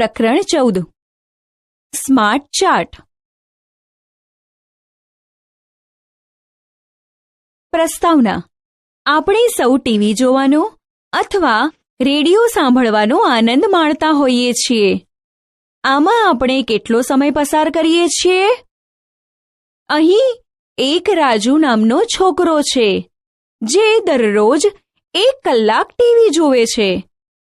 પ્રકરણ 14 smart chart. પ્રસ્તાવના. આપણે સૌ ટીવી જોવાનો અથવા રેડિયો સાંભળવાનો આનંદ માણતા હોઈએ છીએ. આમાં આપણે કેટલો સમય પસાર કરીએ છીએ? અહીં એક રાજુ નામનો છોકરો છે જે દરરોજ 1 કલાક ટીવી જોવે છે.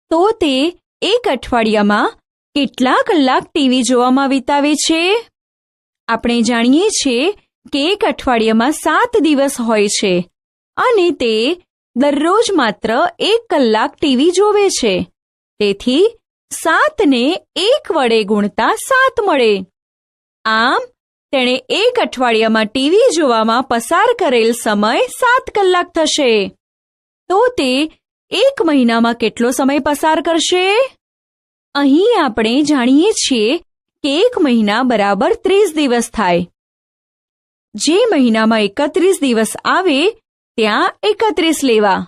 તો તે એક અઠવાડિયામાં કેટલા કલાક ટીવી જોવામાં વિતાવે છે? આપણે જાણીએ છીએ કે એક અઠવાડિયામાં 7 દિવસ હોય છે અને તે દરરોજ માત્ર 1 કલાક ટીવી જોવે છે. તેથી 7ને 1 વડે ગુણતા 7 મળે. આમ તેણે એક અઠવાડિયામાં ટીવી જોવામાં પસાર કરેલ સમય 7 કલાક થશે. તો તે 1 મહિનામાં કેટલો સમય પસાર કરશે? અહીં આપણે જાણીએ છીએ કે 1 મહિના બરાબર 30 દિવસ થાય. જે મહિનામાં 31 દિવસ આવે ત્યાં 31 લેવા.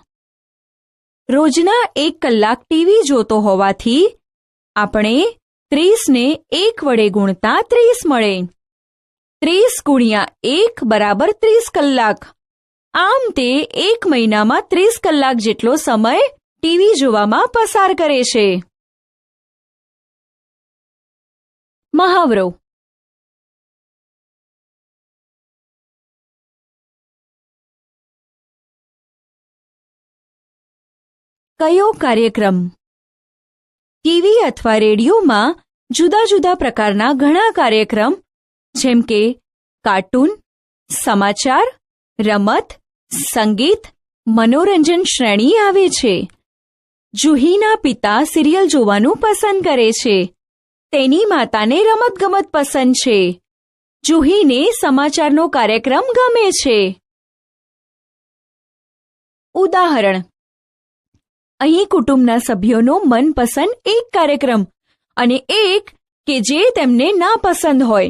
રોજના 1 કલાક ટીવી જોતો હોવાથી આપણે 30ને 1 વડે ગુણતા 30 મળે. 30 ગુણ્યા 1 બરાબર 30 કલાક. આમ તે 1 મહિનામાં 30 કલાક જેટલો સમય ટીવી જોવામાં પસાર કરે છે. મહાવરો. કયો કાર્યક્રમ? ટીવી અથવા રેડિયોમાં જુદા જુદા પ્રકારના ઘણા કાર્યક્રમ જેમ કે કાર્ટૂન, સમાચાર, રમત, સંગીત, મનોરંજન શ્રેણી આવે છે. જુહીના પિતા સિરિયલ જોવાનું પસંદ કરે છે. તેની માતાને રમતગમત પસંદ છે. જુહીને સમાચારનો કાર્યક્રમ ગમે છે. ઉદાહરણ. અહીં કુટુંબના સભ્યોનો મનપસંદ એક કાર્યક્રમ અને એક કે જે તેમને નાપસંદ હોય.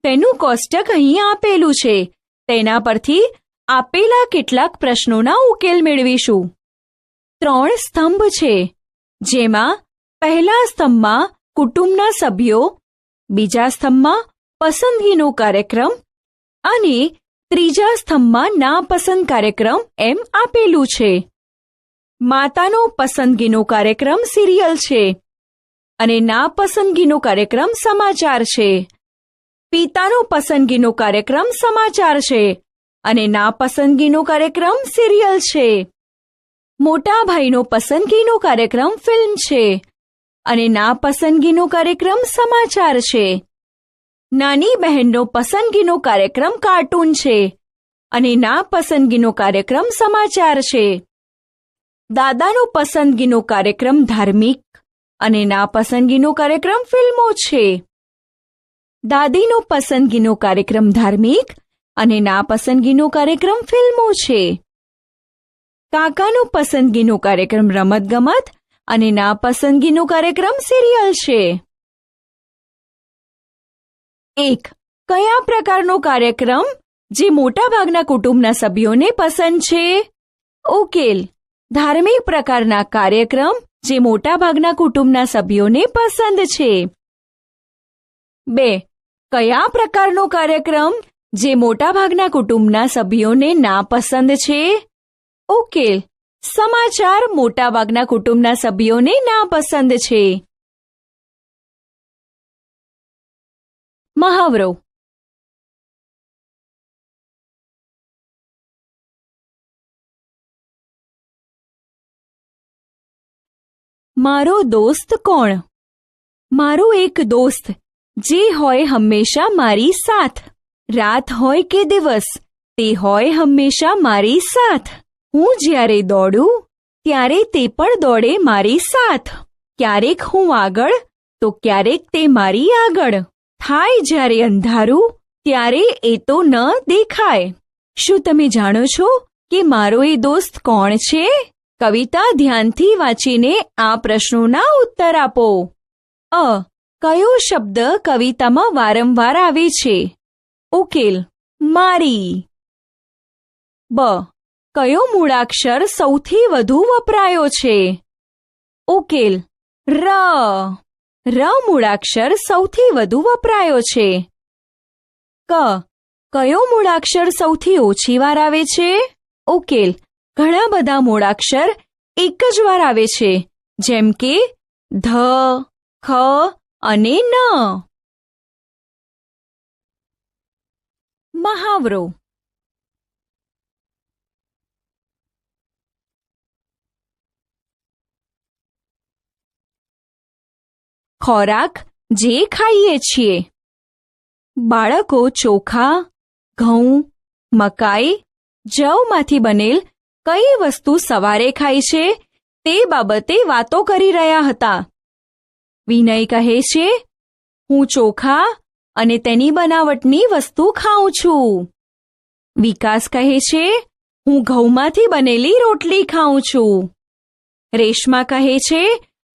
તેનું કોષ્ટક અહીં આપેલું છે. તેના પરથી આપેલા કેટલાક પ્રશ્નોના ઉકેલ મેળવીશું. 3 સ્તંભ છે, જેમાં પહેલા સ્તંભમાં કુટુંબના સભ્યો, બીજા સ્તંભમાં પસંદગીનો કાર્યક્રમ અને ત્રીજા સ્તંભમાં નાપસંદ કાર્યક્રમ એમ આપેલું છે. માતાનો પસંદગીનો કાર્યક્રમ સિરિયલ છે અને નાપસંદગીનો કાર્યક્રમ સમાચાર છે. પિતાનો પસંદગીનો કાર્યક્રમ સમાચાર છે અને નાપસંદગીનો કાર્યક્રમ સિરિયલ છે. મોટા ભાઈનો પસંદગીનો કાર્યક્રમ ફિલ્મ છે અને નાપસંદગીનો કાર્યક્રમ સમાચાર છે. નાની બહેનનો પસંદગીનો કાર્યક્રમ કાર્ટૂન છે અને નાપસંદગીનો કાર્યક્રમ સમાચાર છે. દાદાનો પસંદગીનો કાર્યક્રમ ધાર્મિક અને નાપસંદગીનો કાર્યક્રમ ફિલ્મો છે. દાદીનો પસંદગીનો કાર્યક્રમ ધાર્મિક અને નાપસંદગીનો કાર્યક્રમ ફિલ્મો છે. કાકાનો પસંદગીનો કાર્યક્રમ રમતગમત અને નાપસંદગીનો કાર્યક્રમ સિરિયલ છે. 1. કયા પ્રકારનો કાર્યક્રમ જે મોટાભાગના કુટુંબના સભ્યોને પસંદ છે? ઉકેલ. ધાર્મિક પ્રકારના કાર્યક્રમ જે મોટાભાગના કુટુંબના સભ્યોને પસંદ છે. 2. કયા પ્રકારનો કાર્યક્રમ જે મોટાભાગના કુટુંબના સભ્યોને નાપસંદ છે? ઉકેલ. સમાચાર મોટાભાગના કુટુંબના સભ્યોને નાપસંદ છે. મહાવરો. મારો દોસ્ત કોણ? મારો એક દોસ્ત જે હોય હંમેશા મારી સાથ. રાત હોય કે દિવસ, તે હોય હંમેશા મારી સાથ. હું જ્યારે દોડું ત્યારે તે પણ દોડે મારી સાથ. ક્યારેક હું આગળ તો ક્યારેક તે મારી આગળ. થાય જ્યારે અંધારું ત્યારે એ તો ન દેખાય. શું તમે જાણો છો કે મારો એ દોસ્ત કોણ છે? કવિતા ધ્યાનથી વાંચીને આ પ્રશ્નોના ઉત્તર આપો. અ. કયો શબ્દ કવિતામાં વારંવાર આવે છે? ઉકેલ. મારી. બ. કયો મૂળાક્ષર સૌથી વધુ વપરાયો છે? ઉકેલ. ર. ર મૂળાક્ષર સૌથી વધુ વપરાયો છે. કયો મૂળાક્ષર સૌથી ઓછી વાર આવે છે? ઉકેલ: ઘણા બધા મૂળાક્ષર એક જ વાર આવે છે, જેમ કે ધ, ખ અને ન. મહાવરો. ખોરાક જે ખાઈએ છીએ. બાળકો ચોખા, ઘઉં, મકાઈ, જવમાંથી બનેલ કઈ વસ્તુ સવારે ખાય છે તે બાબતે વાતો કરી રહ્યા હતા. વિનય કહે છે, હું ચોખા અને તેની બનાવટની વસ્તુ ખાઉં છું. વિકાસ કહે છે, હું ઘઉંમાંથી બનેલી રોટલી ખાઉં છું. રેશમા કહે છે,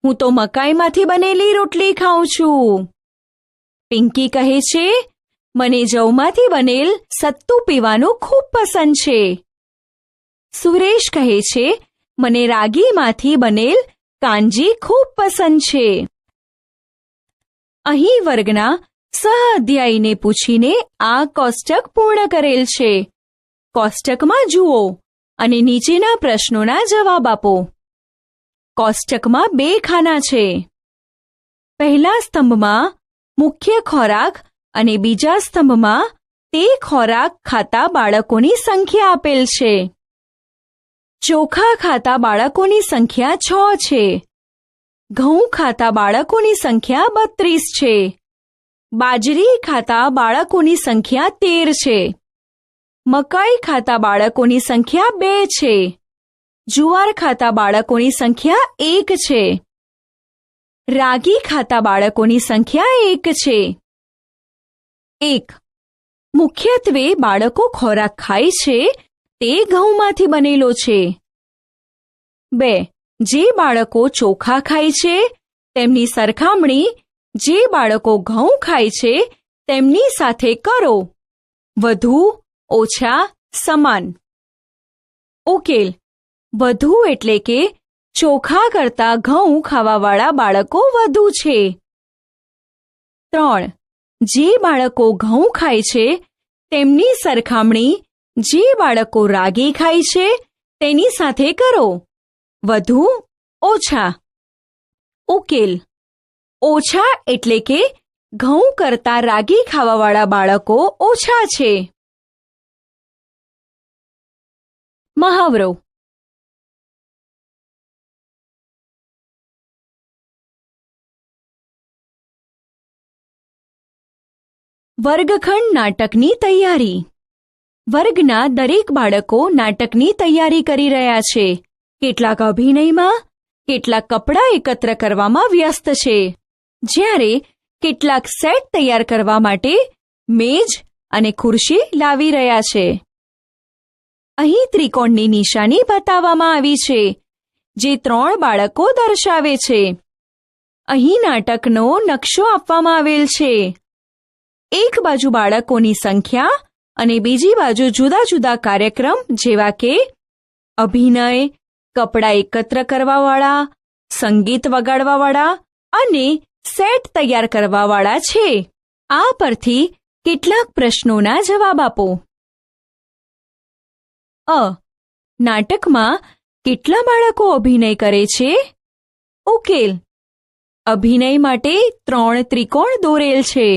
હું તો મકાઈમાંથી બનેલી રોટલી ખાઉં છું. પિંકી કહે છે, મને જવમાંથી બનેલ સત્તુ પીવાનું ખૂબ પસંદ છે. સુરેશ કહે છે, મને રાગીમાંથી બનેલ કાંજી ખૂબ પસંદ છે. અહીં વર્ગના સહઅધ્યાયીને પૂછીને આ કોષ્ટક પૂર્ણ કરેલ છે. કોષ્ટકમાં જુઓ અને નીચેના પ્રશ્નોના જવાબ આપો. કોષ્ટકમાં 2 ખાના છે. પહેલા સ્તંભમાં મુખ્ય ખોરાક અને બીજા સ્તંભમાં તે ખોરાક ખાતા બાળકોની સંખ્યા આપેલ છે. ચોખા ખાતા બાળકોની સંખ્યા 6 છે. ઘઉં ખાતા બાળકોની સંખ્યા 32 છે. બાજરી ખાતા બાળકોની સંખ્યા 13 છે. મકાઈ ખાતા બાળકોની સંખ્યા 2 છે. જુવાર ખાતા બાળકોની સંખ્યા 1 છે. રાગી ખાતા બાળકોની સંખ્યા 1 છે. 1. મુખ્યત્વે બાળકો ખોરાક ખાય છે તે ઘઉંમાંથી બનેલો છે. 2. જે બાળકો ચોખા ખાય છે તેમની સરખામણી જે બાળકો ઘઉં ખાય છે તેમની સાથે કરો. વધુ, ઓછા, સમાન. ઉકેલ: વધુ એટલે કે ચોખા કરતા ઘઉં ખાવાવાળા બાળકો વધુ છે. 3. જે બાળકો ઘઉં ખાય છે તેમની સરખામણી જે બાળકો રાગી ખાય છે તેની સાથે કરો. વધુ, ઓછા. ઉકેલ: ઓછા એટલે કે ઘઉં કરતા રાગી ખાવાવાળા બાળકો ઓછા છે. મહાવરો. વર્ગખંડ નાટકની તૈયારી. વર્ગના દરેક બાળકો નાટકની તૈયારી કરી રહ્યા છે. કેટલાક અભિનયમાં, કેટલાક કપડાં એકત્ર કરવામાં વ્યસ્ત છે, જ્યારે કેટલાક સેટ તૈયાર કરવા માટે મેજ અને ખુરશી લાવી રહ્યા છે. અહીં ત્રિકોણની નિશાની બતાવવામાં આવી છે, જે 3 બાળકો દર્શાવે છે. અહીં નાટકનો નકશો આપવામાં આવેલ છે. એક બાજુ બાળકોની સંખ્યા અને બીજી બાજુ જુદા જુદા કાર્યક્રમ જેવા કે અભિનય, કપડાં એકત્ર કરવાવાળા, સંગીત વગાડવાવાળા અને સેટ તૈયાર કરવાવાળા છે. આ પરથી કેટલાક પ્રશ્નોના જવાબ આપો. નાટકમાં કેટલા બાળકો અભિનય કરે છે? ઉકેલ: અભિનય માટે 3 ત્રિકોણ દોરેલ છે.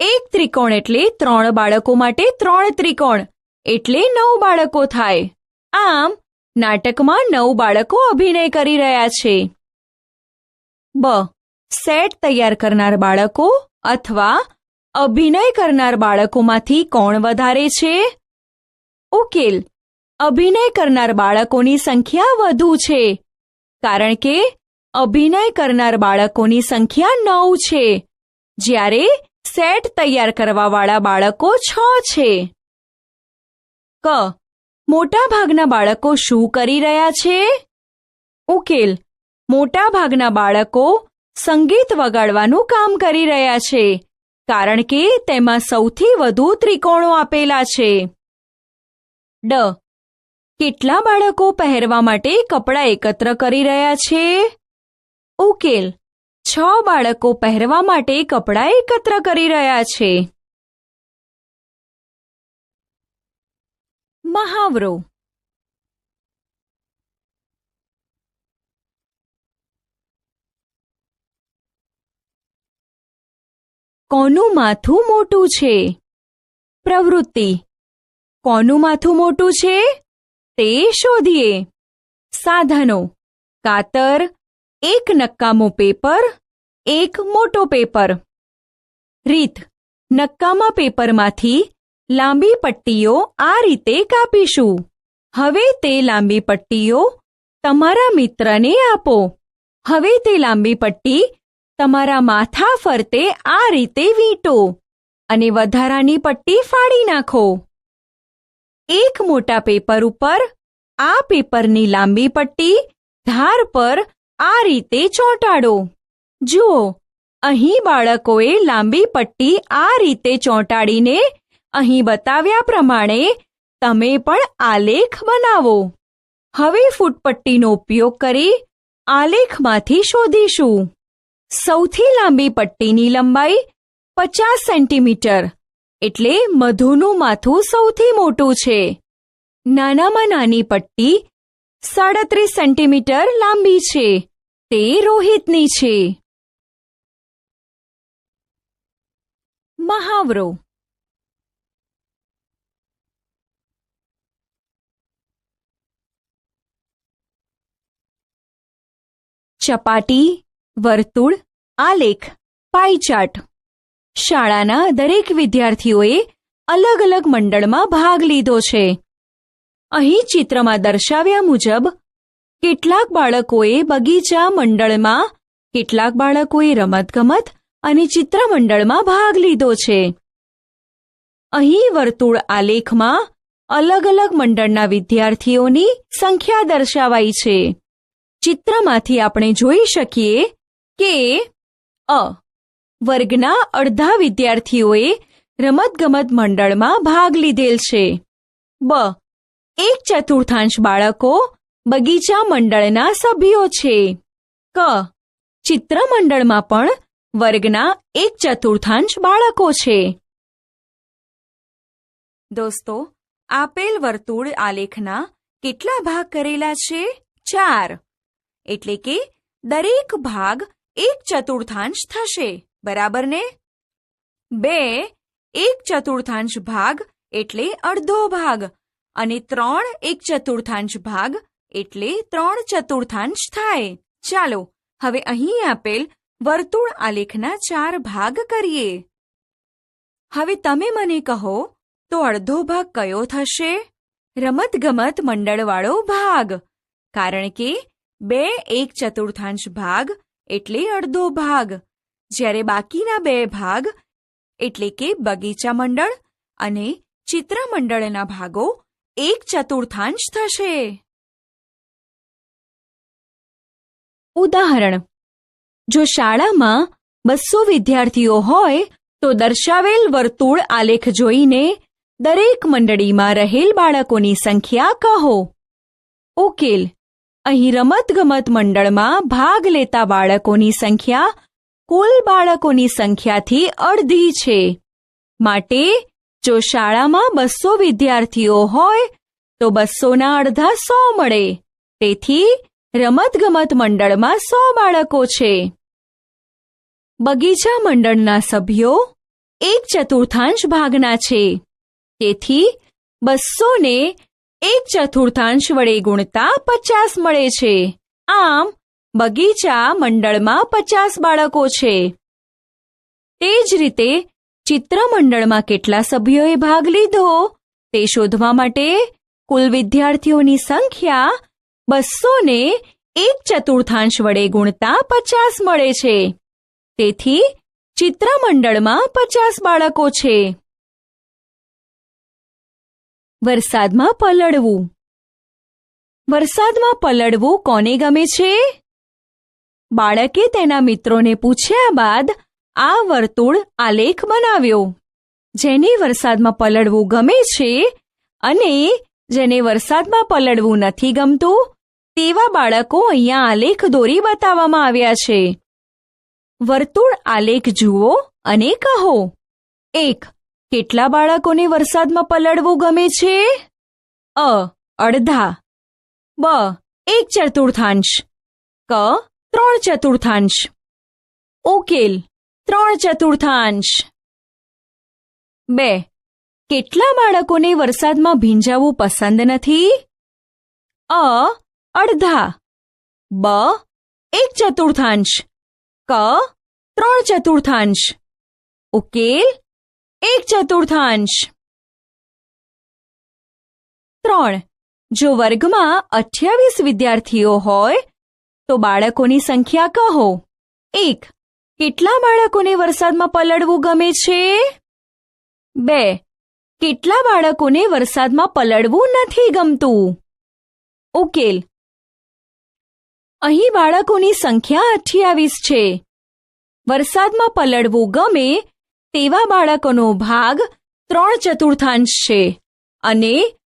એક ત્રિકોણ એટલે 3 બાળકો માટે 3 ત્રિકોણ એટલે 9 બાળકો થાય. આમ નાટકમાં 9 બાળકો અભિનય કરી રહ્યા છે. સેટ તૈયાર કરનાર બાળકો અથવા અભિનય કરનાર બાળકોમાંથી કોણ વધારે છે? ઉકેલ: અભિનય કરનાર બાળકોની સંખ્યા વધુ છે, કારણ કે અભિનય કરનાર બાળકોની સંખ્યા 9 છે, જ્યારે સેટ તૈયાર કરવાવાળા બાળકો 6 છે. મોટાભાગના બાળકો શું કરી રહ્યા છે? ઉકેલ: મોટાભાગના બાળકો સંગીત વગાડવાનું કામ કરી રહ્યા છે, કારણ કે તેમાં સૌથી વધુ ત્રિકોણો આપેલા છે. કેટલા બાળકો પહેરવા માટે કપડાં એકત્ર કરી રહ્યા છે? ઉકેલ: 6 બાળકો પહેરવા માટે કપડાં એકત્ર કરી રહ્યા છે. મહાવરો. કોનું માથું મોટું છે? પ્રવૃત્તિ. કોનું માથું મોટું છે તે શોધીએ. સાધનો: કાતર, એક નક્કામું પેપર, એક મોટો પેપર. રીત: નક્કામા પેપરમાંથી લાંબી પટ્ટીઓ આ રીતે કાપીશું. હવે તે લાંબી પટ્ટીઓ તમારા મિત્રને આપો. હવે તે લાંબી પટ્ટી તમારા માથા ફરતે આ રીતે વીંટો અને વધારાની પટ્ટી ફાડી નાખો. એક મોટા પેપર ઉપર આ પેપરની લાંબી પટ્ટી ધાર પર આ રીતે ચોંટાડો. જુઓ, અહીં બાળકોએ લાંબી પટ્ટી આ રીતે ચોંટાડીને અહીં બતાવ્યા પ્રમાણે તમે પણ આલેખ બનાવો. હવે ફૂટપટ્ટીનો ઉપયોગ કરી આલેખમાંથી શોધીશું. સૌથી લાંબી પટ્ટીની લંબાઈ 50 સેન્ટીમીટર, એટલે મધુનું માથું સૌથી મોટું છે. નાનામાં નાની પટ્ટી 37 સેન્ટીમીટર લાંબી છે, તે રોહિતની છે. મહાવરો. ચપાટી, વર્તુળ, આલેખ, પાઈ ચાર્ટ. શાળાના દરેક વિદ્યાર્થીઓએ અલગ અલગ મંડળમાં ભાગ લીધો છે. અહીં ચિત્રમાં દર્શાવ્યા મુજબ કેટલાક બાળકોએ બગીચા મંડળમાં, કેટલાક બાળકોએ રમતગમત અને ચિત્ર મંડળમાં ભાગ લીધો છે. અહીં વર્તુળ આલેખમાં અલગ અલગ મંડળના વિદ્યાર્થીઓની સંખ્યા દર્શાવાઈ છે. ચિત્રમાંથી આપણે જોઈ શકીએ કે અ. વર્ગના અડધા વિદ્યાર્થીઓએ રમતગમત મંડળમાં ભાગ લીધેલ છે. બ. 1/4 બાળકો બગીચા મંડળના સભ્યો છે. ક. ચિત્ર મંડળમાં પણ વર્ગના 1/4 બાળકો છે. દોસ્તો, આપેલ વર્તુળ આલેખના કેટલા ભાગ કરેલા છે? 4. એટલે કે દરેક ભાગ 1/4 થશે, બરાબર ને? 2 1/4 ભાગ એટલે અડધો ભાગ અને 3 1/4 ભાગ એટલે 3/4 થાય. ચાલો હવે અહીં આપેલ વર્તુળ આલેખના 4 ભાગ કરીએ. હવે તમે મને કહો તો અડધો ભાગ કયો થશે? રમતગમત મંડળવાળો ભાગ, કારણ કે 2 1/4 ભાગ એટલે અડધો ભાગ, જ્યારે બાકીના 2 ભાગ એટલે કે બગીચા મંડળ અને ચિત્ર મંડળના ભાગો 1/4 થશે. ઉદાહરણ: જો શાળામાં 200 વિદ્યાર્થીઓ હોય તો દર્શાવેલ વર્તુળ આલેખ જોઈને દરેક મંડળીમાં રહેલ બાળકોની સંખ્યા કહો. ઉકેલ: અહીં રમતગમત મંડળમાં ભાગ લેતા બાળકોની સંખ્યા કુલ બાળકોની સંખ્યાથી અડધી છે. માટે જો શાળામાં 200 વિદ્યાર્થીઓ હોય તો 200ના અડધા 100 મળે. તેથી રમતગમત મંડળમાં 100 બાળકો છે. બગીચા મંડળના સભ્યો 1/4 ભાગના છે. તેથી 200ને 1/4 વડે ગુણતા 50 મળે છે. આમ બગીચા મંડળમાં 50 બાળકો છે. તે જ રીતે ચિત્ર મંડળમાં કેટલા સભ્યોએ ભાગ લીધો તે શોધવા માટે કુલ વિદ્યાર્થીઓની સંખ્યા 200ને 1/4 વડે ગુણતા 50 મળે છે. તેથી ચિત્ર મંડળમાં 50 બાળકો છે. વરસાદમાં પલળવું. વરસાદમાં પલળવું કોને ગમે છે? બાળકે તેના મિત્રોને પૂછ્યા બાદ આ વર્તુળ આલેખ બનાવ્યો. જેને વરસાદમાં પલળવું ગમે છે અને જેને વરસાદમાં પલળવું નથી ગમતું તેવા બાળકો અહીંયા આલેખ દોરી બતાવવામાં આવ્યા છે. વર્તુળ આલેખ જુઓ અને કહો. 1. કેટલા બાળકોને વરસાદમાં પલળવું ગમે છે? અ. અડધા. બ. 1/4. ક. 3/4. ઉકેલ: 3/4. 2. કેટલા બાળકોને વરસાદમાં ભીંજાવું પસંદ નથી? અ. અડધા. બ. 1/4. ક. 3/4. ઉકેલ: 1/4. 3. જો વર્ગમાં 28 વિદ્યાર્થીઓ હોય તો બાળકોની સંખ્યા કહો. 1. કેટલા બાળકોને વરસાદમાં પલળવું ગમે છે? 2. કેટલા બાળકોને વરસાદમાં પલળવું નથી ગમતું? ઉકેલ: અહીં બાળકોની સંખ્યા 28 છે. વરસાદમાં પલળવું ગમે તેવા બાળકોનો ભાગ 3/4 છે અને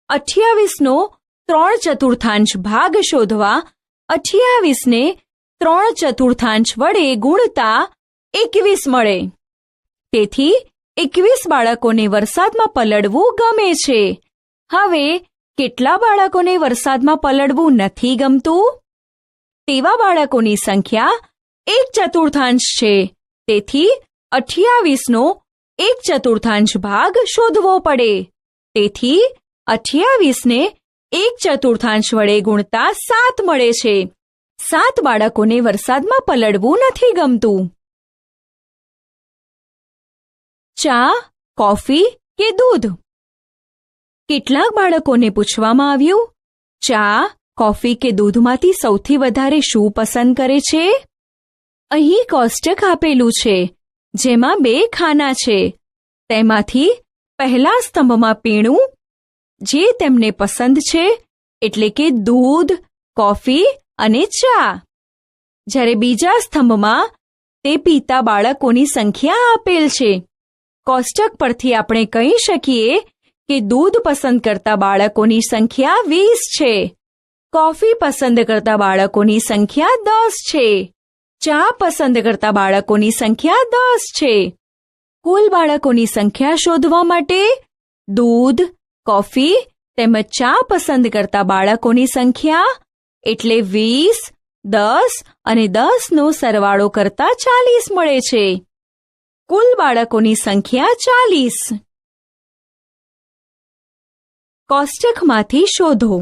28નો 3/4 ભાગ શોધવા 28ને 3/4 વડે ગુણતા 21 મળે. તેથી 21 બાળકોને વરસાદમાં પલળવું ગમે છે. હવે કેટલા બાળકોને વરસાદમાં પલળવું નથી ગમતું? તેવા બાળકોની સંખ્યા 1/4 છે. તેથી 28નો 1/4 ભાગ શોધવો પડે. તેથી 28ને 1/4 વડે ગુણતા 7 મળે છે. 7 બાળકોને વરસાદમાં પલળવું નથી ગમતું. ચા, કોફી કે દૂધ? કેટલાક બાળકોને પૂછવામાં આવ્યું, ચા, કોફી કે દૂધમાંથી સૌથી વધારે શું પસંદ કરે છે? અહીં કોષ્ટક આપેલું છે જેમાં 2 ખાના છે. તેમાંથી પહેલા સ્તંભમાં પીણું જે તેમને પસંદ છે એટલે કે દૂધ, કોફી અને ચા. જ્યારે બીજા સ્તંભમાં તે પીતા બાળકોની સંખ્યા આપેલ છે. કોષ્ટક પરથી આપણે કહી શકીએ કે દૂધ પસંદ કરતા બાળકોની સંખ્યા 20 છે. કોફી પસંદ કરતા બાળકોની સંખ્યા 10 છે. ચા પસંદ કરતા બાળકોની સંખ્યા 10 છે. કુલ બાળકોની સંખ્યા શોધવા માટે દૂધ, કોફી તેમજ ચા પસંદ કરતા બાળકોની સંખ્યા એટલે 20, 10 અને 10નો સરવાળો કરતા 40 મળે છે. કુલ બાળકોની સંખ્યા 40. કોષ્ટકમાંથી શોધો.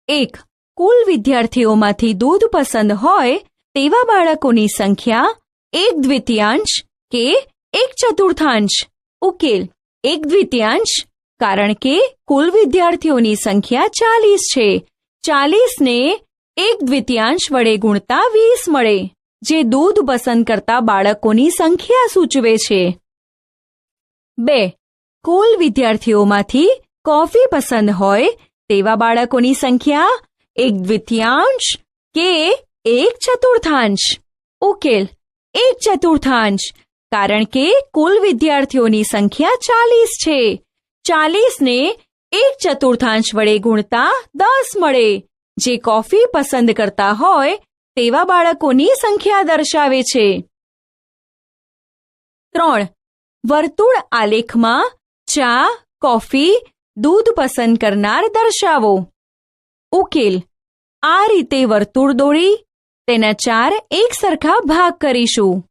1. કુલ વિદ્યાર્થીઓમાંથી દૂધ પસંદ હોય તેવા બાળકોની સંખ્યા 1/2 કે 1/4. ઉકેલ: 1/2 કારણ કે કુલ વિદ્યાર્થીઓની સંખ્યા 40 છે. 40ને 1/2 વડે ગુણતા 20 મળે, જે દૂધ પસંદ કરતા બાળકોની સંખ્યા સૂચવે છે. 2. કુલ વિદ્યાર્થીઓમાંથી કોફી પસંદ હોય તેવા બાળકોની સંખ્યા 1/2 કે 1/4. ઉકેલ: 1/4 કારણ કે કુલ વિદ્યાર્થીઓની સંખ્યા 40 છે. 40ને 1/4 વડે ગુણતા 10 મળે, જે કોફી પસંદ કરતા હોય તેવા બાળકોની સંખ્યા દર્શાવે છે. 3. વર્તુળ આલેખમાં ચા, કોફી, દૂધ પસંદ કરનાર દર્શાવો. ઉકેલ: આ રીતે વર્તુળ દોરી તેના 4 એક સરખા ભાગ કરીશું.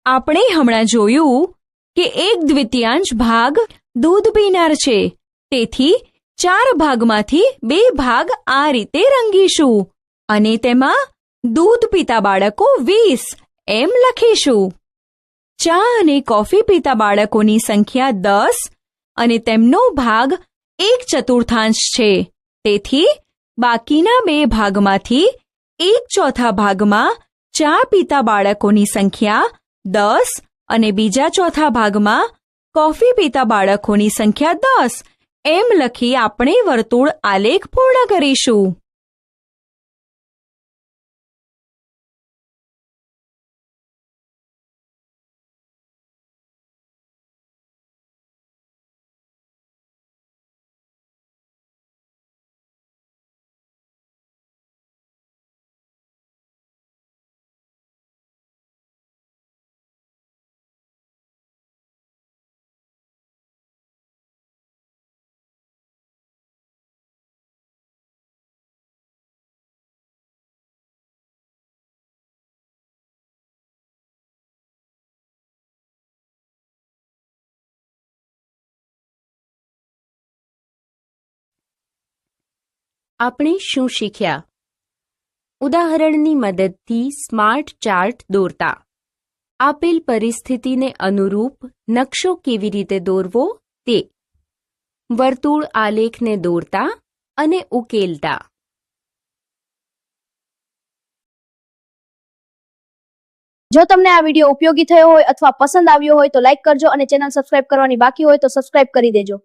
આપણે હમણાં જોયું કે 1/2 ભાગ દૂધ પીનાર છે. તેથી 4 ભાગમાંથી 2 ભાગ આ રીતે રંગીશું અને તેમાં દૂધ પીતા બાળકો 20 એમ લખીશું. ચા અને કોફી પીતા બાળકોની સંખ્યા 10 અને તેમનો ભાગ 1/4 છે. તેથી બાકીના 2 ભાગમાંથી 1/4 ભાગમાં ચા પીતા બાળકોની સંખ્યા 10 અને બીજા ચોથા ભાગમાં કોફી પીતા બાળકોની સંખ્યા 10 એમ લખી આપણે વર્તુળ આલેખ પૂર્ણ કરીશું. આપણે શું શીખ્યા? ઉદાહરણની મદદથી સ્માર્ટ ચાર્ટ દોરતા, આપેલ પરિસ્થિતિને અનુરૂપ નકશો કેવી રીતે દોરવો તે, વર્તુળ આલેખને દોરતા અને ઉકેલતા. જો તમને આ વિડીયો ઉપયોગી થયો હોય અથવા પસંદ આવ્યો હોય તો લાઈક કરજો અને ચેનલ સબસ્ક્રાઇબ કરવાની બાકી હોય તો સબસ્ક્રાઇબ કરી દેજો.